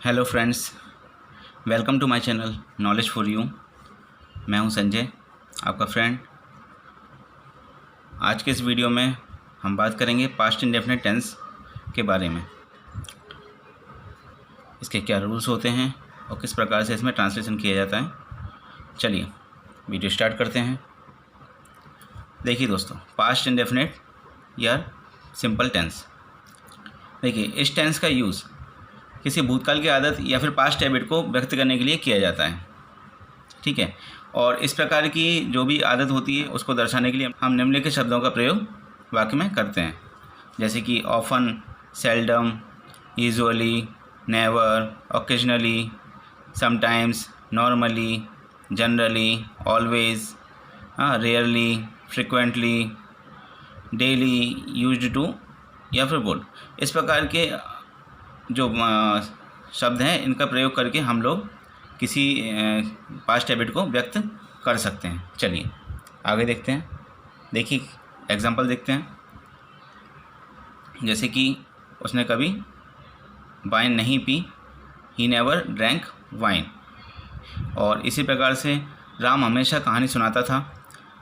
Hello friends, welcome to my channel knowledge for you. मैं हूं संजय, आपका फ्रेंड। आज के इस वीडियो में हम बात करेंगे पास्ट इंडेफिनिट टेंस के बारे में। इसके क्या रूल्स होते हैं और किस प्रकार से इसमें ट्रांसलेशन किया जाता है। चलिए वीडियो स्टार्ट करते हैं। देखिए दोस्तों, पास्ट इंडेफिनिट या सिंपल टेंस। देखिए, इस टेंस का यूज़ किसी भूतकाल की आदत या फिर पास्ट हैबिट को व्यक्त करने के लिए किया जाता है। ठीक है, और इस प्रकार की जो भी आदत होती है उसको दर्शाने के लिए हम निम्नलिखित शब्दों का प्रयोग वाक्य में करते हैं, जैसे कि often, seldom, usually, never, occasionally, sometimes, normally, generally, always, rarely, frequently, daily, used to या फिर वुड। इस प्रकार के जो शब्द हैं इनका प्रयोग करके हम लोग किसी पास्ट हैबिट को व्यक्त कर सकते हैं। चलिए आगे देखते हैं। देखिए एग्जांपल देखते हैं, जैसे कि उसने कभी वाइन नहीं P, he never drank wine. और इसी प्रकार से राम हमेशा कहानी सुनाता था,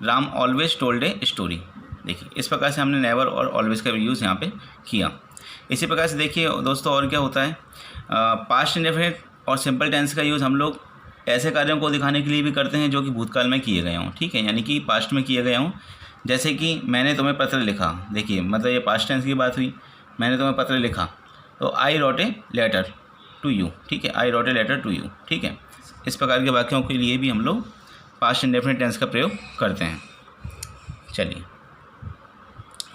Ram always told a story. देखिए इस प्रकार से हमने नेवर और ऑलवेज का यूज़ यहाँ पे किया। इसी प्रकार से देखिए दोस्तों, और क्या होता है, पास्ट इंडेफिनिट और सिंपल टेंस का यूज़ हम लोग ऐसे कार्यों को दिखाने के लिए भी करते हैं जो कि भूतकाल में किए गए हों। ठीक है, यानी कि पास्ट में किए गए हों। जैसे कि मैंने तुम्हें पत्र लिखा। देखिए मतलब ये पास्ट टेंस की बात हुई, मैंने तुम्हें पत्र लिखा, तो I wrote a letter to you. ठीक है, I wrote a letter to you. ठीक है, इस प्रकार के वाक्यों के लिए भी हम लोग पास्ट इंडेफिनिट टेंस का प्रयोग करते हैं। चलिए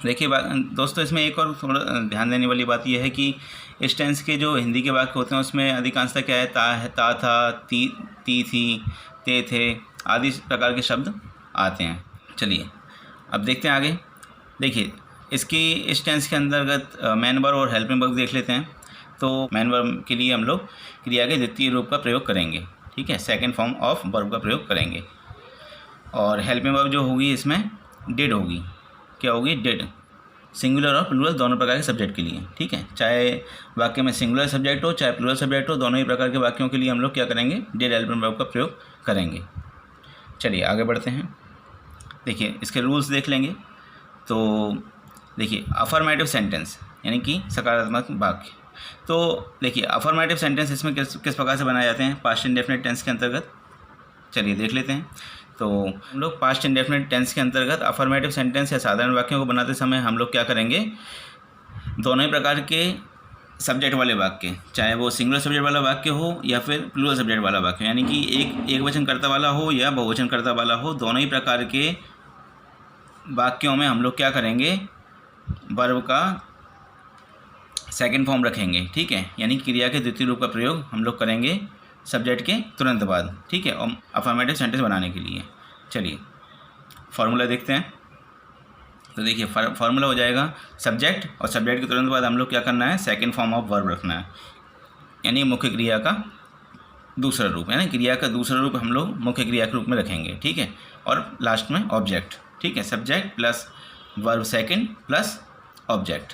देखिए दोस्तों, इसमें एक और थोड़ा ध्यान देने वाली बात यह है कि इस टेंस के जो हिंदी के वाक्य होते हैं उसमें अधिकांशतः क्या है, ता था, ती थी, ते थे आदि प्रकार के शब्द आते हैं। चलिए अब देखते हैं आगे। देखिए इसकी इस टेंस के अंतर्गत मैन वर्ब और हेल्पिंग वर्ब देख लेते हैं। तो मैन वर्ब के लिए हम लोग क्रिया के द्वितीय रूप का प्रयोग करेंगे। ठीक है, सेकेंड फॉर्म ऑफ वर्ब का प्रयोग करेंगे। और हेल्पिंग वर्ब जो होगी इसमें डिड होगी। क्या होगी? डिड। सिंगुलर और प्लूरल दोनों प्रकार के सब्जेक्ट के लिए। ठीक है, चाहे वाक्य में सिंगुलर सब्जेक्ट हो चाहे प्लूरल सब्जेक्ट हो, दोनों ही प्रकार के वाक्यों के लिए हम लोग क्या करेंगे? डिड हेल्पिंग वर्ब का प्रयोग करेंगे। चलिए आगे बढ़ते हैं। देखिए इसके रूल्स देख लेंगे। तो देखिए अफर्मेटिव सेंटेंस यानी कि सकारात्मक वाक्य। तो देखिए अफर्मेटिव सेंटेंस इसमें किस प्रकार से बनाए जाते हैं पास्ट इंडेफिनिट टेंस के अंतर्गत, चलिए देख लेते हैं। तो हम लोग पास्ट इंडेफिनिट टेंस के अंतर्गत अफर्मेटिव सेंटेंस या साधारण वाक्यों को बनाते समय हम लोग क्या करेंगे? दोनों ही प्रकार के सब्जेक्ट वाले वाक्य, चाहे वो सिंगुलर सब्जेक्ट वाला वाक्य हो या फिर प्लूरल सब्जेक्ट वाला वाक्य, यानी कि एक वचन कर्ता वाला हो या बहुवचन कर्ता वाला हो, दोनों ही प्रकार के वाक्यों में हम लोग क्या करेंगे? वर्ब का सेकेंड फॉर्म रखेंगे। ठीक है, यानी क्रिया के द्वितीय रूप का प्रयोग हम लोग करेंगे सब्जेक्ट के तुरंत बाद। ठीक है, और अफर्मेटिव सेंटेंस बनाने के लिए। चलिए फार्मूला देखते हैं। तो देखिए फार्मूला हो जाएगा सब्जेक्ट, और सब्जेक्ट के तुरंत बाद हम लोग क्या करना है? सेकंड फॉर्म ऑफ वर्ब रखना है, यानी मुख्य क्रिया का दूसरा रूप, यानी क्रिया का दूसरा रूप हम लोग मुख्य क्रिया के रूप में रखेंगे। ठीक है, और लास्ट में ऑब्जेक्ट। ठीक है, subject plus verb second plus object.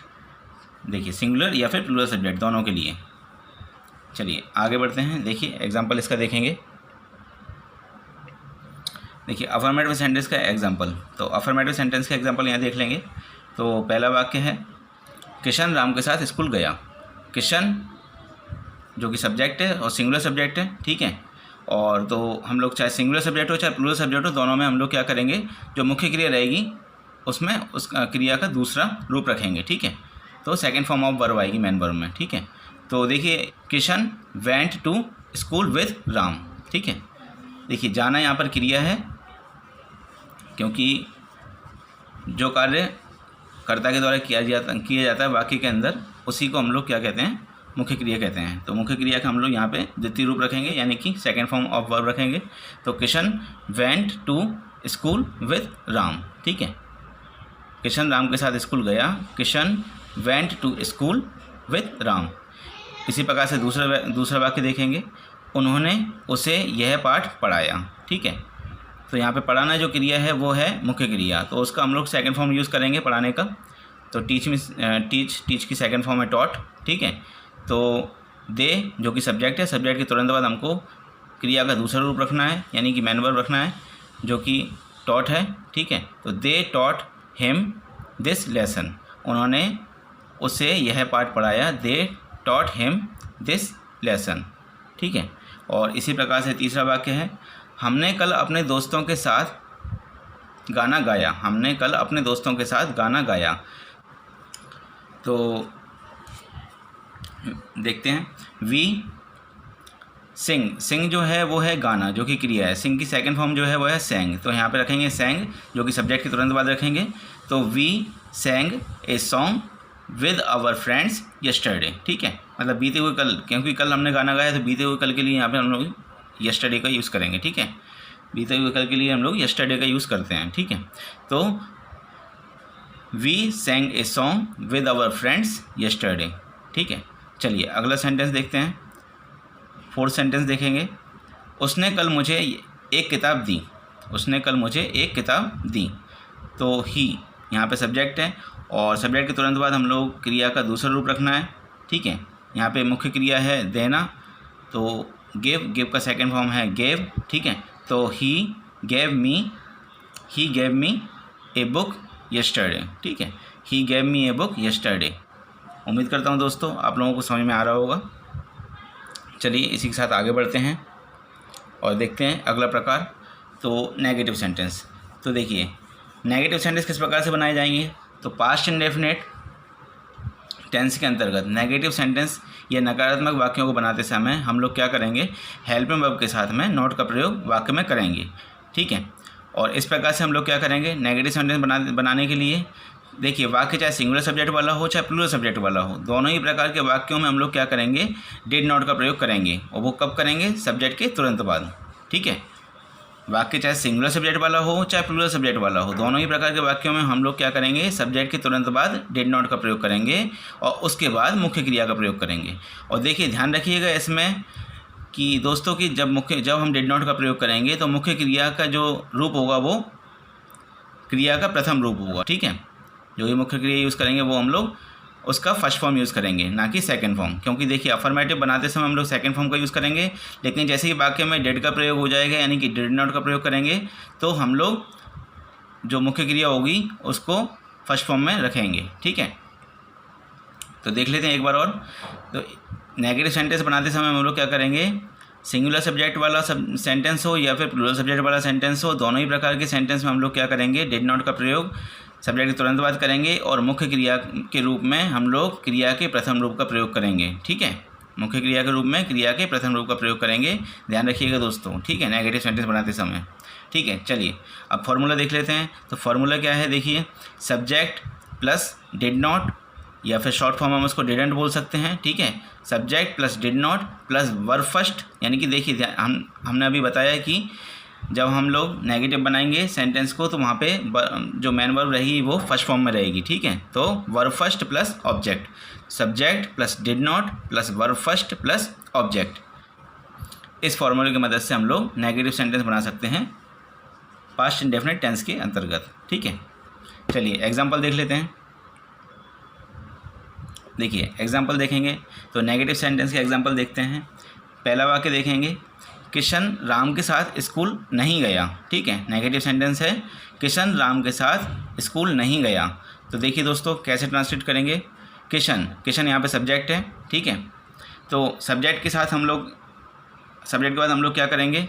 देखिए सिंगुलर या फिर प्लूरल सब्जेक्ट दोनों के लिए। चलिए आगे बढ़ते हैं। देखिए एग्जाम्पल इसका देखेंगे। देखिए अफर्मेटिव सेंटेंस का एग्जाम्पल, तो अफर्मेटिव सेंटेंस का एग्जाम्पल यहाँ देख लेंगे। तो पहला वाक्य है, किशन राम के साथ स्कूल गया। किशन जो कि सब्जेक्ट है और सिंगुलर सब्जेक्ट है। ठीक है, और तो हम लोग चाहे सिंगुलर सब्जेक्ट हो चाहे प्लूरल सब्जेक्ट हो, दोनों में हम लोग क्या करेंगे? जो मुख्य क्रिया रहेगी उसमें उस क्रिया का दूसरा रूप रखेंगे। ठीक है, तो सेकेंड फॉर्म ऑफ वर्ब आएगी मैन वर्ब में। ठीक है, तो देखिए Kishan went to school with Ram. ठीक है, देखिए जाना यहाँ पर क्रिया है, क्योंकि जो कार्य कर्ता के द्वारा किया जाता है वाक्य के अंदर, उसी को हम लोग क्या कहते हैं? मुख्य क्रिया कहते हैं। तो मुख्य क्रिया का हम लोग यहाँ पे द्वितीय रूप रखेंगे, यानी कि सेकेंड फॉर्म ऑफ वर्ब रखेंगे। तो Kishan went to school with Ram. ठीक है, किशन राम के साथ स्कूल गया। Kishan went to school with Ram. इसी प्रकार से दूसरा वाक्य देखेंगे, उन्होंने उसे यह पाठ पढ़ाया। ठीक है, तो यहाँ पे पढ़ाना जो क्रिया है वो है मुख्य क्रिया, तो उसका हम लोग सेकंड फॉर्म यूज़ करेंगे पढ़ाने का। तो टीच की सेकंड फॉर्म है टॉट। ठीक है, तो दे जो कि सब्जेक्ट है, सब्जेक्ट के तुरंत बाद हमको क्रिया का दूसरा रूप रखना है यानी कि मैन वर्ब रखना है जो कि टॉट है। ठीक है, तो they taught him this lesson, उन्होंने उसे यह पाठ पढ़ाया। They taught him this lesson. ठीक है, और इसी प्रकार से तीसरा वाक्य है, हमने कल अपने दोस्तों के साथ गाना गाया। हमने कल अपने दोस्तों के साथ गाना गाया। तो देखते हैं, वी सिंग, सिंग जो है वो है गाना जो कि क्रिया है। सिंग की सेकंड फॉर्म जो है वो है सैंग, तो यहाँ पे रखेंगे सैंग जो कि सब्जेक्ट के तुरंत बाद रखेंगे। तो we sang a song with our friends yesterday. ठीक है, मतलब बीते हुए कल, क्योंकि कल हमने गाना गाया तो बीते हुए कल के लिए यहाँ पे हम लोग यस्टरडे का यूज़ करेंगे। ठीक है, बीते हुए कल के लिए हम लोग यस्टरडे का यूज़ करते हैं। ठीक है, तो we sang a song with our friends yesterday. ठीक है, चलिए अगला सेंटेंस देखते हैं। फोर्थ सेंटेंस देखेंगे, उसने कल मुझे एक किताब दी। उसने कल मुझे एक किताब दी। तो ही यहाँ पे सब्जेक्ट है और सब्जेक्ट के तुरंत बाद हम लोग क्रिया का दूसरा रूप रखना है। ठीक है, यहाँ पे मुख्य क्रिया है देना, तो गिव, गिव का सेकंड फॉर्म है गेव। ठीक है, तो he gave me a book yesterday. ठीक है, he gave me a book yesterday. उम्मीद करता हूँ दोस्तों आप लोगों को समझ में आ रहा होगा। चलिए इसी के साथ आगे बढ़ते हैं और देखते हैं अगला प्रकार, तो नेगेटिव सेंटेंस। तो देखिए नेगेटिव सेंटेंस किस प्रकार से बनाए जाएंगे। तो पास्ट इंडेफिनिट टेंस के अंतर्गत नेगेटिव सेंटेंस या नकारात्मक वाक्यों को बनाते समय हम लोग क्या करेंगे, हेल्पिंग वर्ब के साथ में नॉट का प्रयोग वाक्य में करेंगे। ठीक है, और इस प्रकार से हम लोग क्या करेंगे, नेगेटिव सेंटेंस बनाने के लिए देखिए वाक्य चाहे सिंगुलर सब्जेक्ट वाला हो चाहे प्लूरल सब्जेक्ट वाला हो, दोनों ही प्रकार के वाक्यों में हम लोग क्या करेंगे, डिड नॉट का प्रयोग करेंगे। और वो कब करेंगे, सब्जेक्ट के तुरंत बाद। ठीक है, वाक्य चाहे सिंगुलर सब्जेक्ट वाला हो चाहे प्लूरल सब्जेक्ट वाला हो, दोनों ही प्रकार के वाक्यों में हम लोग क्या करेंगे, सब्जेक्ट के तुरंत बाद डिड नॉट का प्रयोग करेंगे और उसके बाद मुख्य क्रिया का प्रयोग करेंगे। और देखिए ध्यान रखिएगा इसमें कि दोस्तों की जब हम डिड नॉट का प्रयोग करेंगे तो मुख्य क्रिया का जो रूप होगा वो क्रिया का प्रथम रूप होगा। ठीक है, जो भी मुख्य क्रिया यूज़ करेंगे वो हम लोग उसका फर्स्ट फॉर्म यूज़ करेंगे, ना कि सेकंड फॉर्म। क्योंकि देखिए अफर्मेटिव बनाते समय हम लोग सेकंड फॉर्म का यूज़ करेंगे, लेकिन जैसे ही वाक्य में डिड का प्रयोग हो जाएगा यानी कि डिड नॉट का प्रयोग करेंगे तो हम लोग जो मुख्य क्रिया होगी उसको फर्स्ट फॉर्म में रखेंगे। ठीक है, तो देख लेते हैं एक बार और। तो नेगेटिव सेंटेंस बनाते समय हम लोग क्या करेंगे, सिंगुलर सब्जेक्ट वाला सेंटेंस हो या फिर प्लूरल सब्जेक्ट वाला सेंटेंस हो, दोनों ही प्रकार के सेंटेंस में हम लोग क्या करेंगे, डिड नॉट का प्रयोग सब्जेक्ट के तुरंत बाद करेंगे और मुख्य क्रिया के रूप में हम लोग क्रिया के प्रथम रूप का प्रयोग करेंगे। ठीक है, मुख्य क्रिया के रूप में क्रिया के प्रथम रूप का प्रयोग करेंगे, ध्यान रखिएगा दोस्तों। ठीक है, नेगेटिव सेंटेंस बनाते समय। ठीक है, चलिए अब फॉर्मूला देख लेते हैं। तो फॉर्मूला क्या है, देखिए सब्जेक्ट प्लस डिड नॉट या फिर शॉर्ट फॉर्म हम उसको डिडंट बोल सकते हैं। ठीक है, subject plus did not plus verb first, यानी कि देखिए हमने अभी बताया कि जब हम लोग नेगेटिव बनाएंगे सेंटेंस को तो वहाँ पे जो मेन वर्ब रहेगी वो फर्स्ट फॉर्म में रहेगी। ठीक है, तो verb first plus object, subject plus did not plus verb first plus object. इस फॉर्मूले की मदद से हम लोग नेगेटिव सेंटेंस बना सकते हैं पास्ट इंडेफिनिट टेंस के अंतर्गत। ठीक है, चलिए एग्जाम्पल देख लेते हैं। देखिए एग्जाम्पल देखेंगे तो नेगेटिव सेंटेंस के एग्जाम्पल देखते हैं। पहला वाक्य देखेंगे, किशन राम के साथ स्कूल नहीं गया। ठीक है, नेगेटिव सेंटेंस है, किशन राम के साथ स्कूल नहीं गया। तो देखिए दोस्तों कैसे ट्रांसलेट करेंगे, किशन, किशन यहाँ पे सब्जेक्ट है। ठीक है, तो सब्जेक्ट के साथ हम लोग सब्जेक्ट के बाद हम लोग क्या करेंगे,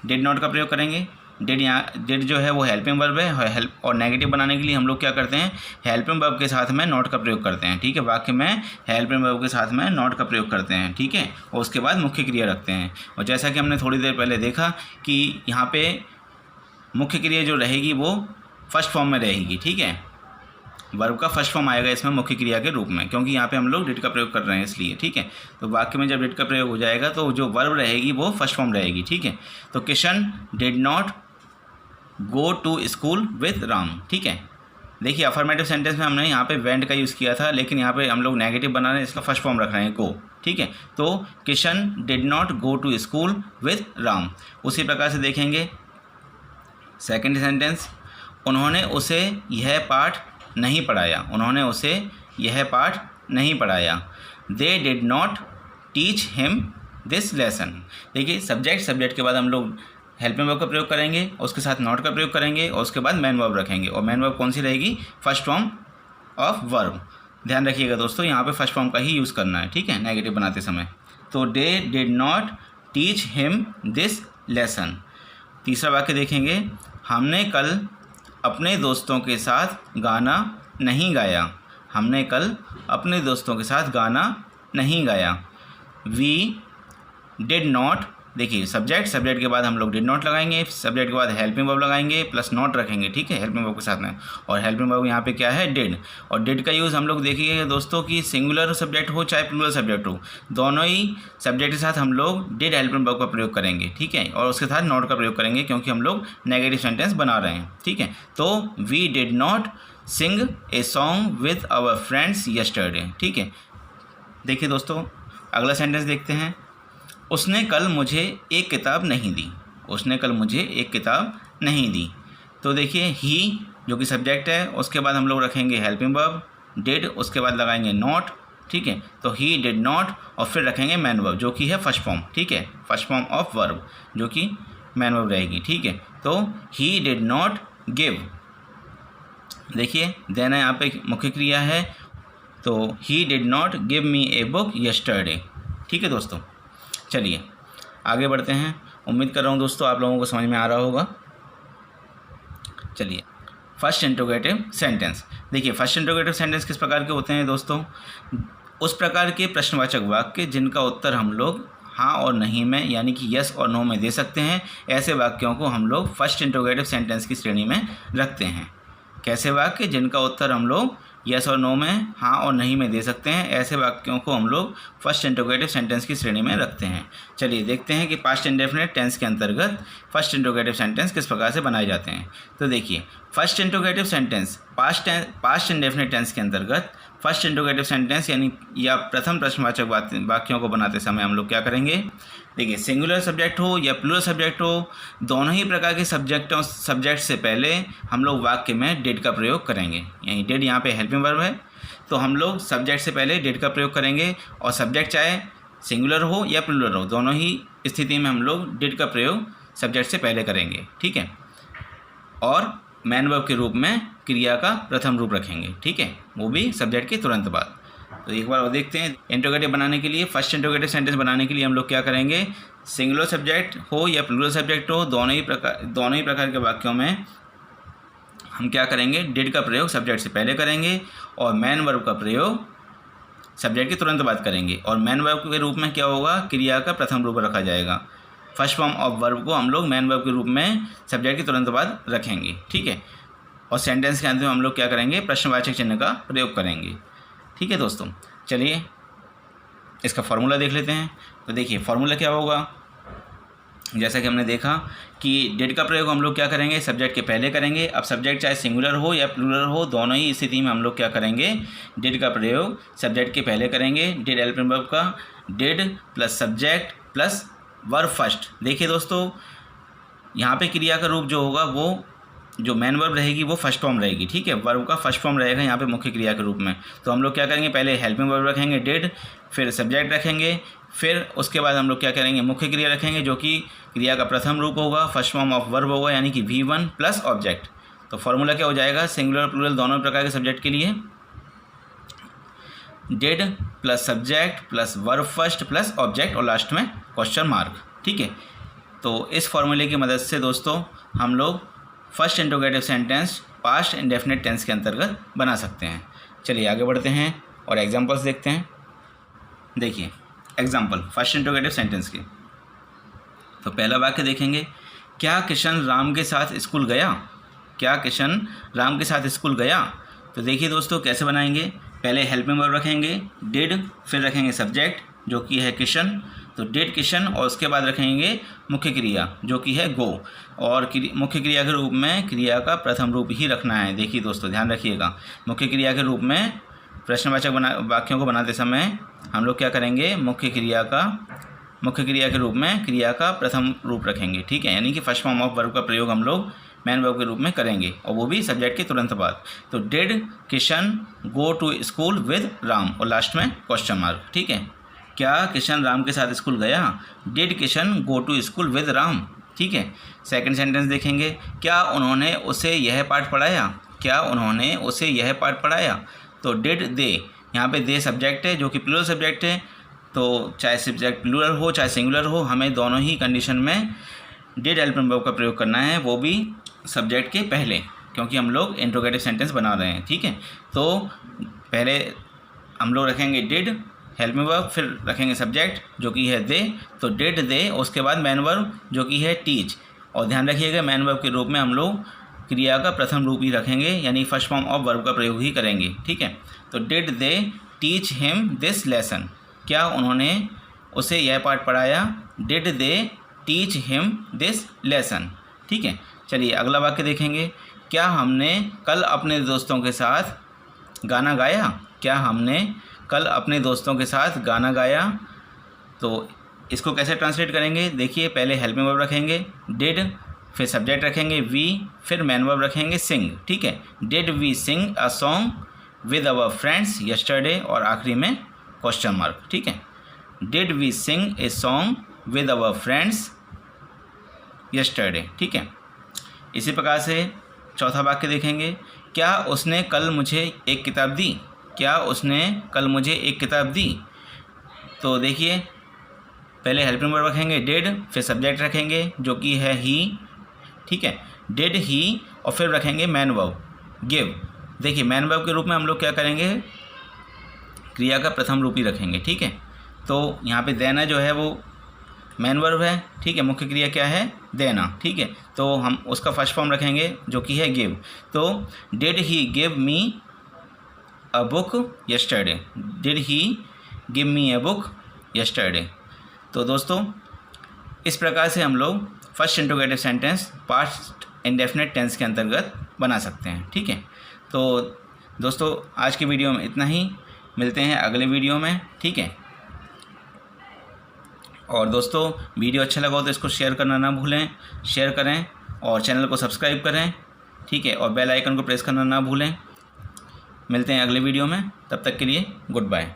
डिड नॉट का प्रयोग करेंगे। डिड जो है वो हेल्पिंग वर्ब है, हेल्प और नेगेटिव बनाने के लिए हम लोग क्या करते हैं, हेल्पिंग वर्ब के साथ में नॉट का प्रयोग करते हैं। ठीक है, वाक्य में हेल्पिंग वर्ब के साथ में नॉट का प्रयोग करते हैं। ठीक है, और उसके बाद मुख्य क्रिया रखते हैं। और जैसा कि हमने थोड़ी देर पहले देखा कि यहाँ पे मुख्य क्रिया जो रहेगी वो फर्स्ट फॉर्म में रहेगी। ठीक है, वर्ब का फर्स्ट फॉर्म आएगा इसमें मुख्य क्रिया के रूप में, क्योंकि यहाँ पे हम लोग डिड का प्रयोग कर रहे हैं इसलिए। ठीक है, तो वाक्य में जब डिड का प्रयोग हो जाएगा तो जो वर्ब रहेगी वो फर्स्ट फॉर्म रहेगी। ठीक है, तो Kishan did not go to school with Ram. ठीक है, देखिए अफर्मेटिव सेंटेंस में हमने यहाँ पे वेंट का यूज़ किया था, लेकिन यहाँ पे हम लोग नेगेटिव बना रहे हैं, इसका फर्स्ट फॉर्म रख रहे हैं गो। ठीक है, तो Kishan did not go to school with Ram. उसी प्रकार से देखेंगे सेकंड सेंटेंस, उन्होंने उसे यह पाठ नहीं पढ़ाया। उन्होंने उसे यह पाठ नहीं पढ़ाया। They did not teach him this lesson. देखिए सब्जेक्ट के बाद हम लोग हेल्पिंग वर्ब का प्रयोग करेंगे, उसके साथ नॉट का प्रयोग करेंगे और उसके बाद मैन वर्ब रखेंगे। और मैन वर्ब कौन सी रहेगी? First form of verb. ध्यान रखिएगा दोस्तों, यहाँ पे फर्स्ट फॉर्म का ही यूज़ करना है, ठीक है, नेगेटिव बनाते समय। तो they did not teach him this lesson. तीसरा वाक्य देखेंगे, हमने कल अपने दोस्तों के साथ गाना नहीं गाया। हमने कल अपने दोस्तों के साथ गाना नहीं गाया। वी डिड नॉट, देखिए सब्जेक्ट के बाद हम लोग डिड नॉट लगाएंगे, सब्जेक्ट के बाद हेल्पिंग वर्ब लगाएंगे प्लस नॉट रखेंगे, ठीक है, हेल्पिंग वर्ब के साथ में। और हेल्पिंग वर्ब यहाँ पे क्या है? डिड। और डिड का यूज़ हम लोग देखिए दोस्तों कि सिंगुलर सब्जेक्ट हो चाहे प्लूरल सब्जेक्ट हो, दोनों ही सब्जेक्ट के साथ हम लोग डिड हेल्पिंग वर्ब का प्रयोग करेंगे, ठीक है, और उसके साथ नॉट का प्रयोग करेंगे क्योंकि हम लोग नेगेटिव सेंटेंस बना रहे हैं, ठीक है। तो we did not sing a song with our friends yesterday, ठीक है। देखिए दोस्तों अगला सेंटेंस देखते हैं, उसने कल मुझे एक किताब नहीं दी। उसने कल मुझे एक किताब नहीं दी। तो देखिए ही जो कि सब्जेक्ट है, उसके बाद हम लोग रखेंगे हेल्पिंग वर्ब, डिड, उसके बाद लगाएंगे नॉट, ठीक है। तो ही डिड नॉट और फिर रखेंगे मैन वर्ब जो कि है फर्स्ट फॉर्म, ठीक है, फर्स्ट फॉर्म ऑफ वर्ब जो कि मैन वर्ब रहेगी, ठीक है। तो ही डिड नॉट गिव, देखिए देना यहाँ पे मुख्य क्रिया है, तो he did not give me a book yesterday, ठीक है दोस्तों। चलिए आगे बढ़ते हैं। उम्मीद कर रहा हूँ दोस्तों आप लोगों को समझ में आ रहा होगा। चलिए फर्स्ट इंट्रोगेटिव सेंटेंस देखिए, फर्स्ट इंट्रोगेटिव सेंटेंस किस प्रकार के होते हैं दोस्तों? उस प्रकार के प्रश्नवाचक वाक्य जिनका उत्तर हम लोग हाँ और नहीं में यानी कि यस और नो में दे सकते हैं, ऐसे वाक्यों को हम लोग फर्स्ट इंट्रोगेटिव सेंटेंस की श्रेणी में रखते हैं। कैसे वाक्य जिनका उत्तर हम लोग यस और नो में, हाँ और नहीं में दे सकते हैं, ऐसे वाक्यों को हम लोग फर्स्ट इंट्रोगेटिव सेंटेंस की श्रेणी में रखते हैं। चलिए देखते हैं कि पास्ट इंडेफिनिट टेंस के अंतर्गत फर्स्ट इंट्रोगेटिव सेंटेंस किस प्रकार से बनाए जाते हैं। तो देखिए first interrogative sentence past indefinite tense के अंतर्गत फर्स्ट इंट्रोगेटिव सेंटेंस यानी या प्रथम प्रश्नवाचक वाक्यों को बनाते समय हम लोग क्या करेंगे? देखिए सिंगुलर सब्जेक्ट हो या प्लूरल सब्जेक्ट हो, दोनों ही प्रकार के सब्जेक्ट से पहले हम लोग वाक्य में डिड का प्रयोग करेंगे। यानी डिड यहाँ पे हेल्पिंग वर्ब है, तो हम लोग सब्जेक्ट से पहले डिड का प्रयोग करेंगे और सब्जेक्ट चाहे सिंगुलर हो या प्लूरल हो, दोनों ही स्थिति में हम लोग डिड का प्रयोग सब्जेक्ट से पहले करेंगे, ठीक है। और मैन वर्ब के रूप में क्रिया का प्रथम रूप रखेंगे, ठीक है, वो भी सब्जेक्ट के तुरंत बाद। तो एक बार और देखते हैं, इंट्रोगेटिव बनाने के लिए, फर्स्ट इंट्रोगेटिव सेंटेंस बनाने के लिए हम लोग क्या करेंगे? सिंगुलर सब्जेक्ट हो या प्लूरल सब्जेक्ट हो, दोनों ही प्रकार के वाक्यों में हम क्या करेंगे? डिड का प्रयोग सब्जेक्ट से पहले करेंगे और मैन वर्ब का प्रयोग सब्जेक्ट के तुरंत बाद करेंगे। और मैन वर्ब के रूप में क्या होगा? क्रिया का प्रथम रूप रखा जाएगा। फर्स्ट फॉर्म ऑफ वर्ब को हम लोग मैन वर्ब के रूप में सब्जेक्ट के तुरंत बाद रखेंगे, ठीक है। और सेंटेंस के अंत में हम लोग क्या करेंगे? प्रश्नवाचक चिन्ह का प्रयोग करेंगे, ठीक है दोस्तों। चलिए इसका फॉर्मूला देख लेते हैं। तो देखिए फॉर्मूला क्या होगा? जैसा कि हमने देखा कि डिड का प्रयोग हम लोग क्या करेंगे? सब्जेक्ट के पहले करेंगे। अब सब्जेक्ट चाहे सिंगुलर हो या प्लूरल हो, दोनों ही स्थिति में हम लोग क्या करेंगे? डिड का प्रयोग सब्जेक्ट के पहले करेंगे। डिड हेल्पिंग वर्ब का did plus subject plus verb first. देखिए दोस्तों यहाँ पे क्रिया का रूप जो होगा वो जो मैन वर्ब रहेगी वो फर्स्ट फॉर्म रहेगी, ठीक है, वर्ब का फर्स्ट फॉर्म रहेगा यहाँ पे मुख्य क्रिया के रूप में। तो हम लोग क्या करेंगे? पहले हेल्पिंग वर्ब रखेंगे डिड, फिर सब्जेक्ट रखेंगे, फिर उसके बाद हम लोग क्या करेंगे? मुख्य क्रिया रखेंगे जो कि क्रिया का प्रथम रूप होगा, फर्स्ट फॉर्म ऑफ वर्ब होगा, यानी कि V1 प्लस ऑब्जेक्ट। तो फॉर्मूला क्या हो जाएगा? सिंगुलर प्लूरल दोनों प्रकार के सब्जेक्ट के लिए did plus subject plus verb first plus object और लास्ट में क्वेश्चन मार्क, ठीक है। तो इस फॉर्मूले की मदद से दोस्तों हम लोग first interrogative sentence past indefinite tense के अंतर्गत बना सकते हैं। चलिए आगे बढ़ते हैं और एग्जांपल्स देखते हैं। देखिए एग्जांपल फर्स्ट इंट्रोगेटिव सेंटेंस के। तो पहला वाक्य देखेंगे, क्या किशन राम के साथ स्कूल गया? क्या किशन राम के साथ स्कूल गया? तो देखिए दोस्तों कैसे बनाएंगे? पहले हेल्पिंग वर्ब रखेंगे डिड, फिर रखेंगे सब्जेक्ट जो कि है किशन, तो डिड किशन, और उसके बाद रखेंगे मुख्य क्रिया जो कि है गो। और मुख्य क्रिया के रूप में क्रिया का प्रथम रूप ही रखना है। देखिए दोस्तों ध्यान रखिएगा, मुख्य क्रिया के रूप में प्रश्नवाचक वाक्यों को बनाते समय हम लोग क्या करेंगे? मुख्य क्रिया के रूप में क्रिया का प्रथम रूप रखेंगे, ठीक है, यानी कि फर्स्ट फॉर्म ऑफ वर्ब का प्रयोग हम लोग मैन वर्ब के रूप में करेंगे और वो भी सब्जेक्ट के तुरंत बाद। तो did Kishan go to school with Ram और लास्ट में क्वेश्चन मार्क, ठीक है। क्या किशन राम के साथ स्कूल गया? Did Kishan go to school with Ram? ठीक है। सेकंड सेंटेंस देखेंगे, क्या उन्होंने उसे यह पाठ पढ़ाया? क्या उन्होंने उसे यह पाठ पढ़ाया? तो डिड दे, यहाँ पे दे सब्जेक्ट है जो कि प्लूरल सब्जेक्ट है, तो चाहे सब्जेक्ट प्लूरल हो चाहे सिंगुलर हो, हमें दोनों ही कंडीशन में डिड हेल्पिंग वर्ब का प्रयोग करना है, वो भी सब्जेक्ट के पहले, क्योंकि हम लोग इंट्रोगेटिव सेंटेंस बना रहे हैं। ठीक है, तो पहले हम लोग रखेंगे डिड हेल्पिंग वर्ब, फिर रखेंगे सब्जेक्ट जो कि है दे, तो डिड दे, उसके बाद मैन वर्ब जो कि है टीच। और ध्यान रखिएगा मैन वर्ब के रूप में हम लोग क्रिया का प्रथम रूप ही रखेंगे, यानी फर्स्ट फॉर्म ऑफ वर्ब का प्रयोग ही करेंगे। ठीक है, तो did they teach him this lesson? क्या उन्होंने उसे यह पाठ पढ़ाया? Did they teach him this lesson? ठीक है, चलिए अगला वाक्य देखेंगे, क्या हमने कल अपने दोस्तों के साथ गाना गाया? क्या हमने कल अपने दोस्तों के साथ गाना गाया? तो इसको कैसे ट्रांसलेट करेंगे? देखिए, पहले हेल्पिंग वर्ब रखेंगे डिड, फिर सब्जेक्ट रखेंगे वी, फिर मैन वर्ब रखेंगे सिंग। ठीक है, did we sing a song with our friends yesterday, और आखिरी में क्वेश्चन मार्क। ठीक है, did we sing a song with our friends yesterday? ठीक है, इसी प्रकार से चौथा वाक्य देखेंगे, क्या उसने कल मुझे एक किताब दी? क्या उसने कल मुझे एक किताब दी? तो देखिए, पहले हेल्पिंग वर्ब रखेंगे डिड, फिर सब्जेक्ट रखेंगे जो कि है ही। ठीक है, डिड ही, और फिर रखेंगे मैन वर्ब गिव। देखिए, मैन वर्ब के रूप में हम लोग क्या करेंगे, क्रिया का प्रथम रूप ही रखेंगे। ठीक है, तो यहाँ पे देना जो है वो मैन वर्ब है। ठीक है, मुख्य क्रिया क्या है? देना। ठीक है, तो हम उसका फर्स्ट फॉर्म रखेंगे जो कि है गिव। तो did he give me a book yesterday? Did he give me a book yesterday? तो दोस्तों, इस प्रकार से हम लोग first interrogative sentence past indefinite tense के अंतर्गत बना सकते हैं। ठीक है, तो दोस्तों आज की वीडियो में इतना ही, मिलते हैं अगले वीडियो में। ठीक है, और दोस्तों वीडियो अच्छा लगा हो तो इसको शेयर करना ना भूलें, शेयर करें और चैनल को सब्सक्राइब करें। ठीक है, और बेल आइकन को प्रेस करना ना भूलें। मिलते हैं अगले वीडियो में, तब तक के लिए गुड बाय।